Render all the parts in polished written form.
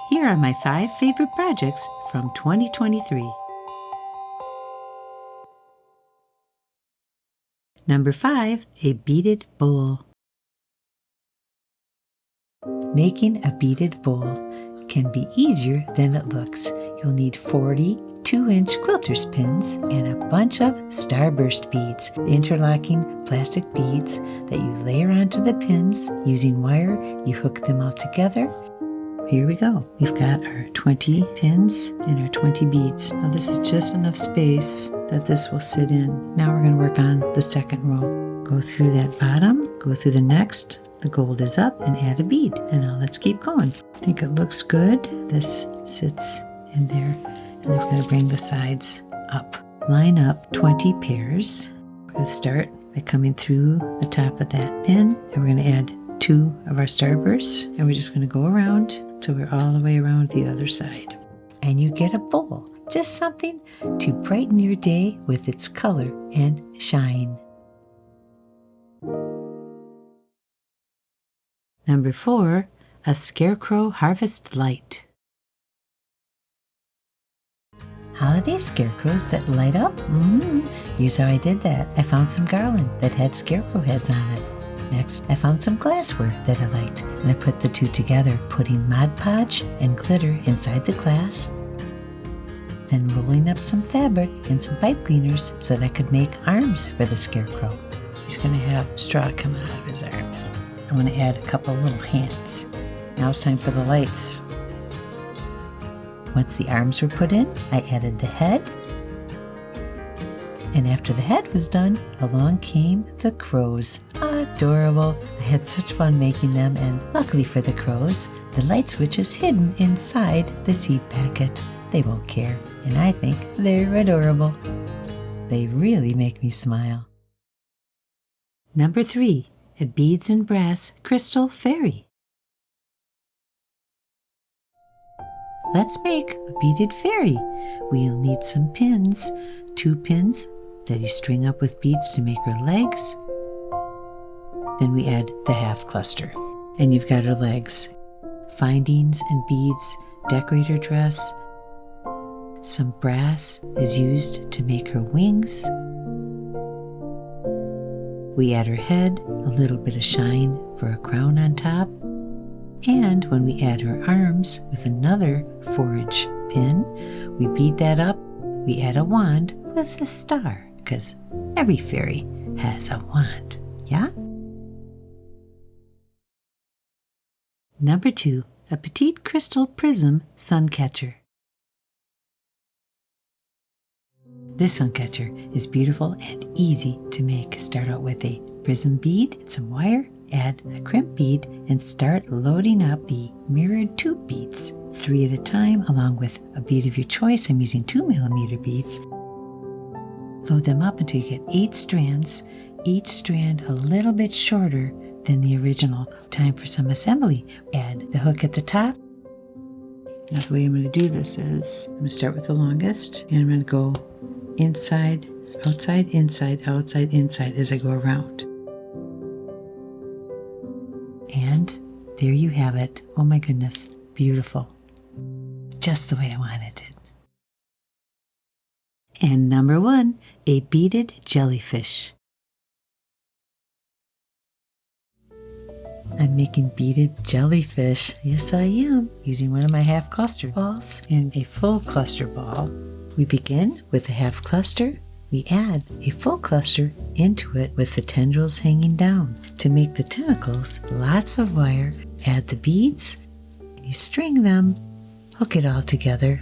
Here are my 5 favorite projects from 2023. Number 5, a beaded bowl. Making a beaded bowl can be easier than it looks. You'll need 40 2-inch quilter's pins and a bunch of starburst beads, interlocking plastic beads that you layer onto the pins. Using wire, you hook them all together. Here we go. We've got our 20 pins and our 20 beads. Now this is just enough space that this will sit in. Now we're going to work on the second row. Go through that bottom, go through the next. The gold is up, and add a bead. And now let's keep going. I think it looks good. This sits in there. And then we're going to bring the sides up. Line up 20 pairs. We're going to start by coming through the top of that pin. And we're going to add 2 of our starbursts. And we're just going to go around till we're all the way around the other side. And you get a bowl. Just something to brighten your day with its color and shine. Number 4, a ScareCrow harvest light. Holiday scarecrows that light up? Here's how I did that. I found some garland that had scarecrow heads on it. Next, I found some glassware that I liked, and I put the two together, putting Mod Podge and glitter inside the glass, then rolling up some fabric and some pipe cleaners so that I could make arms for the scarecrow. He's going to have straw come out of his arms. I'm going to add a couple little hands. Now it's time for the lights. Once the arms were put in, I added the head. And after the head was done, along came the crows. Adorable! I had such fun making them, and luckily for the crows, the light switch is hidden inside the seed packet. They won't care, and I think they're adorable. They really make me smile. Number 3. A beads and brass crystal fairy. Let's make a beaded fairy. We'll need some pins, 2 pins that you string up with beads to make her legs. Then we add the half cluster, and you've got her legs. Findings and beads decorate her dress. Some brass is used to make her wings. We add her head, a little bit of shine for a crown on top. And when we add her arms with another 4-inch pin, we bead that up. We add a wand with a star, because every fairy has a wand, yeah? Number 2, a Petite crystal prism sun catcher. This sun catcher is beautiful and easy to make. Start out with a prism bead, some wire, add a crimp bead, and start loading up the mirrored tube beads, 3 at a time, along with a bead of your choice. I'm using 2mm beads. Load them up until you get 8 strands, each strand a little bit shorter than the original. Time for some assembly. Add the hook at the top. Now the way I'm going to do this is, I'm going to start with the longest, and I'm going to go inside, outside, inside, outside, inside as I go around. And there you have it. Oh my goodness, beautiful. Just the way I wanted it. And number 1, a beaded jellyfish. I'm making beaded jellyfish. Yes, I am. Using one of my half cluster balls and a full cluster ball. We begin with a half cluster. We add a full cluster into it with the tendrils hanging down. To make the tentacles, lots of wire. Add the beads. You string them. Hook it all together.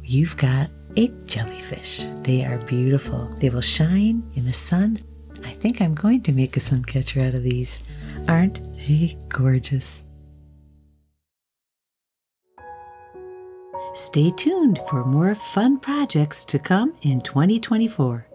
You've got a jellyfish. They are beautiful. They will shine in the sun. I think I'm going to make a sun catcher out of these. Aren't they gorgeous? Stay tuned for more fun projects to come in 2024.